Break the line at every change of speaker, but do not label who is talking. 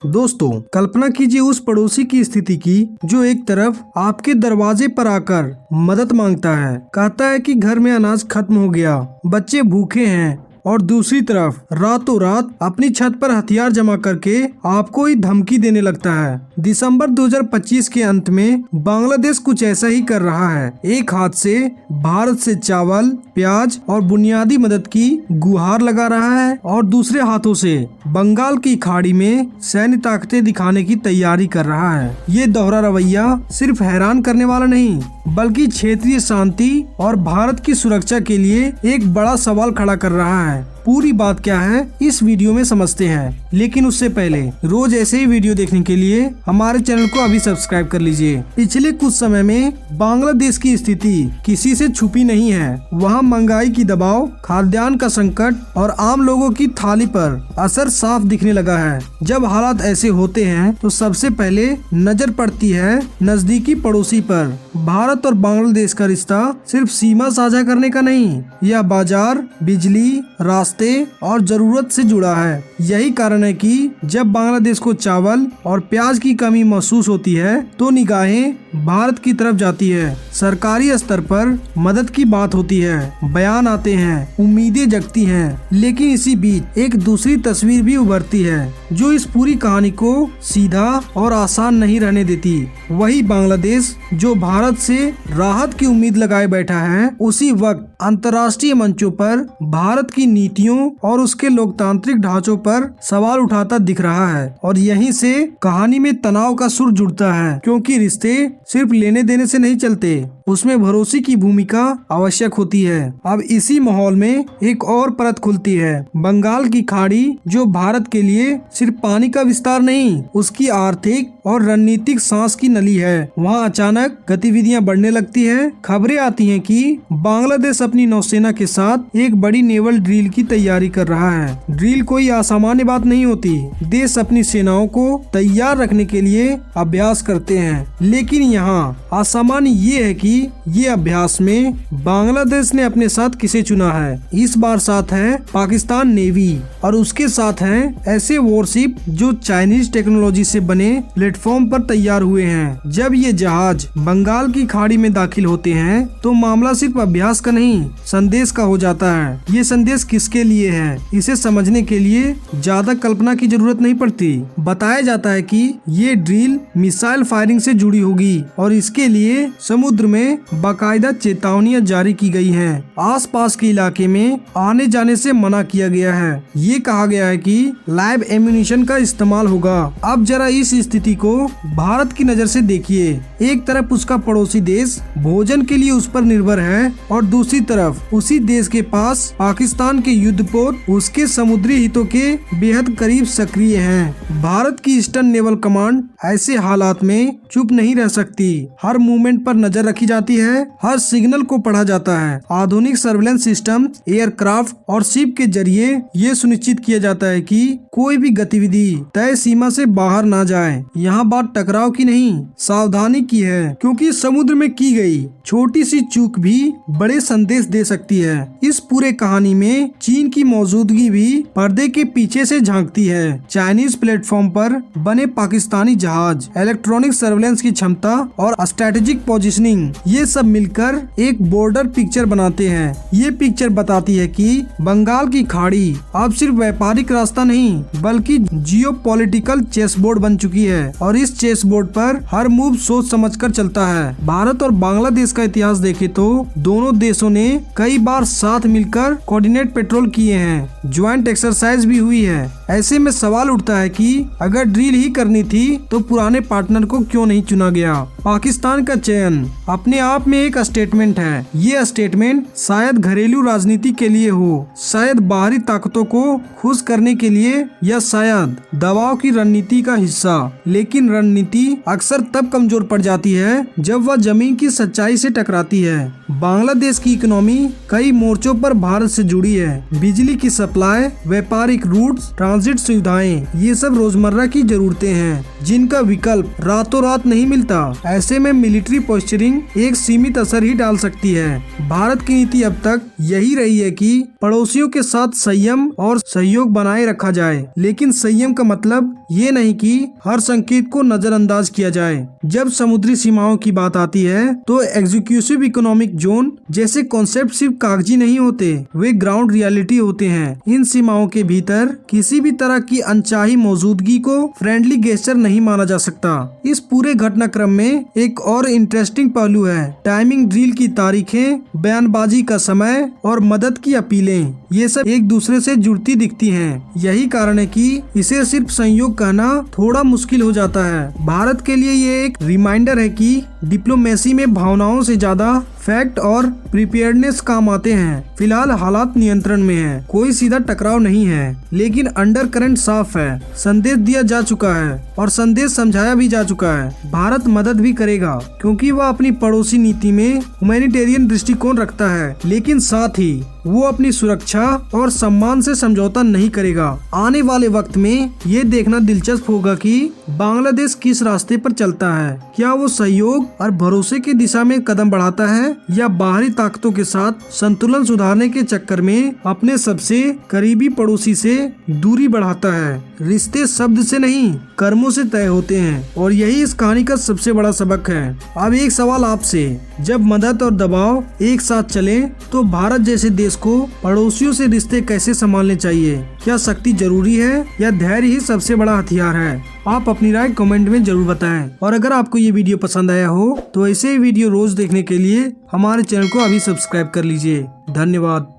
दोस्तों, कल्पना कीजिए उस पड़ोसी की स्थिति की जो एक तरफ आपके दरवाजे पर आकर मदद मांगता है, कहता है कि घर में अनाज खत्म हो गया, बच्चे भूखे हैं, और दूसरी तरफ रातों रात अपनी छत पर हथियार जमा करके आपको ही धमकी देने लगता है। दिसंबर 2025 के अंत में बांग्लादेश कुछ ऐसा ही कर रहा है। एक हाथ से भारत से चावल, प्याज और बुनियादी मदद की गुहार लगा रहा है और दूसरे हाथों से बंगाल की खाड़ी में सैन्य ताकतें दिखाने की तैयारी कर रहा है। ये दोहरा रवैया सिर्फ हैरान करने वाला नहीं, बल्कि क्षेत्रीय शांति और भारत की सुरक्षा के लिए एक बड़ा सवाल खड़ा कर रहा है। पूरी बात क्या है इस वीडियो में समझते हैं, लेकिन उससे पहले रोज ऐसे ही वीडियो देखने के लिए हमारे चैनल को अभी सब्सक्राइब कर लीजिए। पिछले कुछ समय में बांग्लादेश की स्थिति किसी से छुपी नहीं है। वहाँ महंगाई की दबाव, खाद्यान्न का संकट और आम लोगों की थाली पर असर साफ दिखने लगा है। जब हालात ऐसे होते हैं तो सबसे पहले नजर पड़ती है नजदीकी पड़ोसी पर। भारत और बांग्लादेश का रिश्ता सिर्फ सीमा साझा करने का नहीं, यह बाजार, बिजली, रास्ते और जरूरत से जुड़ा है। यही कारण है कि जब बांग्लादेश को चावल और प्याज की कमी महसूस होती है तो निगाहें भारत की तरफ जाती है। सरकारी स्तर पर मदद की बात होती है, बयान आते हैं, उम्मीदें जगती हैं, लेकिन इसी बीच एक दूसरी तस्वीर भी उभरती है जो इस पूरी कहानी को सीधा और आसान नहीं रहने देती। वही बांग्लादेश जो भारत से राहत की उम्मीद लगाए बैठा है, उसी वक्त अंतर्राष्ट्रीय मंचों पर भारत की नीतियों और उसके लोकतांत्रिक ढांचों पर सवाल उठाता दिख रहा है। और यहीं से कहानी में तनाव का सुर जुड़ता है, क्योंकि रिश्ते सिर्फ लेने देने से नहीं चलते, उसमें भरोसे की भूमिका आवश्यक होती है। अब इसी माहौल में एक और परत खुलती है। बंगाल की खाड़ी जो भारत के लिए सिर्फ पानी का विस्तार नहीं, उसकी आर्थिक और रणनीतिक सांस की नली है। वहाँ अचानक गतिविधियां बढ़ने लगती है। खबरें आती हैं कि बांग्लादेश अपनी नौसेना के साथ एक बड़ी नेवल ड्रिल की तैयारी कर रहा है। ड्रिल कोई असामान्य बात नहीं होती। देश अपनी सेनाओं को तैयार रखने के लिए अभ्यास करते हैं, लेकिन यहाँ असामान्य ये है कि ये अभ्यास में बांग्लादेश ने अपने साथ किसे चुना है। इस बार साथ है पाकिस्तान नेवी और उसके साथ हैं ऐसे वॉरशिप जो चाइनीज टेक्नोलॉजी से बने प्लेटफॉर्म पर तैयार हुए हैं। जब ये जहाज बंगाल की खाड़ी में दाखिल होते हैं तो मामला सिर्फ अभ्यास का नहीं, संदेश का हो जाता है। ये संदेश किसके लिए है, इसे समझने के लिए ज्यादा कल्पना की जरूरत नहीं पड़ती। बताया जाता है कि ये ड्रिल मिसाइल फायरिंग से जुड़ी होगी और इसके लिए समुद्र में बाकायदा चेतावनियां जारी की गई हैं। आसपास के इलाके में आने जाने से मना किया गया है। ये कहा गया है कि लाइव एम्यूनिशन का इस्तेमाल होगा। अब जरा इस स्थिति को भारत की नजर से देखिए। एक तरफ उसका पड़ोसी देश भोजन के लिए उस पर निर्भर है और दूसरी तरफ उसी देश के पास पाकिस्तान के युद्धपोत उसके समुद्री हितों के बेहद करीब सक्रिय हैं। भारत की ईस्टर्न नेवल कमांड ऐसे हालात में चुप नहीं रह सकती। हर मूवमेंट पर नजर रखी जाती है, हर सिग्नल को पढ़ा जाता है। आधुनिक सर्वेलेंस सिस्टम, एयरक्राफ्ट और शिप के जरिए ये सुनिश्चित किया जाता है कि कोई भी गतिविधि तय सीमा से बाहर ना जाए। यहाँ बात टकराव की नहीं, सावधानी की है, क्योंकि समुद्र में की गई छोटी सी चूक भी बड़े संदेश दे सकती है। इस पूरे कहानी में चीन की मौजूदगी भी पर्दे के पीछे से झांकती है। चाइनीज प्लेटफॉर्म पर बने पाकिस्तानी जहाज, इलेक्ट्रॉनिक सर्वेलेंस की क्षमता और स्ट्रेटेजिक पोजीशनिंग, ये सब मिलकर एक बॉर्डर पिक्चर बनाते हैं। ये पिक्चर बताती है कि बंगाल की खाड़ी अब सिर्फ व्यापारिक रास्ता नहीं, बल्कि जियोपॉलिटिकल चेस बोर्ड बन चुकी है और इस चेस बोर्ड पर हर मूव सोच समझकर चलता है। भारत और बांग्लादेश का इतिहास देखे तो दोनों देशों ने कई बार साथ मिलकर कोऑर्डिनेट पेट्रोल किए हैं, ज्वाइंट एक्सरसाइज भी हुई है। ऐसे में सवाल उठता है कि अगर ड्रिल ही करनी थी तो पुराने पार्टनर को क्यों नहीं चुना गया। पाकिस्तान का चयन अपने आप में एक स्टेटमेंट है। ये स्टेटमेंट शायद घरेलू राजनीति के लिए हो, शायद बाहरी ताकतों को खुश करने के लिए, या शायद दबाव की रणनीति का हिस्सा। लेकिन रणनीति अक्सर तब कमजोर पड़ जाती है जब वह जमीन की सच्चाई से टकराती है। बांग्लादेश की इकोनॉमी कई मोर्चों पर भारत से जुड़ी है। बिजली की सप्लाई, व्यापारिक रूट्स, ट्रांजिट सुविधाएं, ये सब रोजमर्रा की जरूरतें हैं जिनका विकल्प रातों रात नहीं मिलता। ऐसे में मिलिट्री पोस्चरिंग एक सीमित असर ही डाल सकती है। भारत की नीति अब तक यही रही है कि पड़ोसियों के साथ संयम और सहयोग बनाए रखा जाए, लेकिन संयम का मतलब ये नहीं कि हर संकेत को नजरअंदाज किया जाए। जब समुद्री सीमाओं की बात आती है तो एग्जीक्यूटिव इकोनॉमिक जोन जैसे कॉन्सेप्ट सिर्फ कागजी नहीं होते, वे ग्राउंड रियलिटी होते हैं। इन सीमाओं के भीतर किसी भी तरह की अनचाही मौजूदगी को फ्रेंडली गेस्चर नहीं माना जा सकता। इस पूरे घटनाक्रम में एक और इंटरेस्टिंग पहलू है, टाइमिंग ड्रिल की तारीखें, बयानबाजी का समय और मदद की अपीलें, ये सब एक दूसरे से जुड़ती दिखती हैं। यही कारण है कि इसे सिर्फ संयोग कहना थोड़ा मुश्किल हो जाता है। भारत के लिए ये एक रिमाइंडर है कि डिप्लोमेसी में भावनाओं से ज्यादा फैक्ट और प्रिपेयर्डनेस काम आते हैं। फिलहाल हालात नियंत्रण में है, कोई सीधा टकराव नहीं है, लेकिन अंडर करंट साफ है। संदेश दिया जा चुका है और संदेश समझाया भी जा चुका है। भारत मदद भी करेगा क्योंकि वह अपनी पड़ोसी नीति में ह्यूमैनिटेरियन दृष्टिकोण रखता है, लेकिन साथ ही वो अपनी सुरक्षा और सम्मान से समझौता नहीं करेगा। आने वाले वक्त में ये देखना दिलचस्प होगा कि बांग्लादेश किस रास्ते पर चलता है। क्या वो सहयोग और भरोसे की दिशा में कदम बढ़ाता है या बाहरी ताकतों के साथ संतुलन सुधारने के चक्कर में अपने सबसे करीबी पड़ोसी से दूरी बढ़ाता है। रिश्ते शब्द से नहीं, कर्मों से तय होते हैं और यही इस कहानी का सबसे बड़ा सबक है। अब एक सवाल आपसे, जब मदद और दबाव एक साथ चले तो भारत जैसे देश को पड़ोसियों से रिश्ते कैसे संभालने चाहिए? क्या शक्ति जरूरी है या धैर्य ही सबसे बड़ा हथियार है? आप अपनी राय कमेंट में जरूर बताएं। और अगर आपको ये वीडियो पसंद आया हो तो ऐसे ही वीडियो रोज देखने के लिए हमारे चैनल को अभी सब्सक्राइब कर लीजिए। धन्यवाद।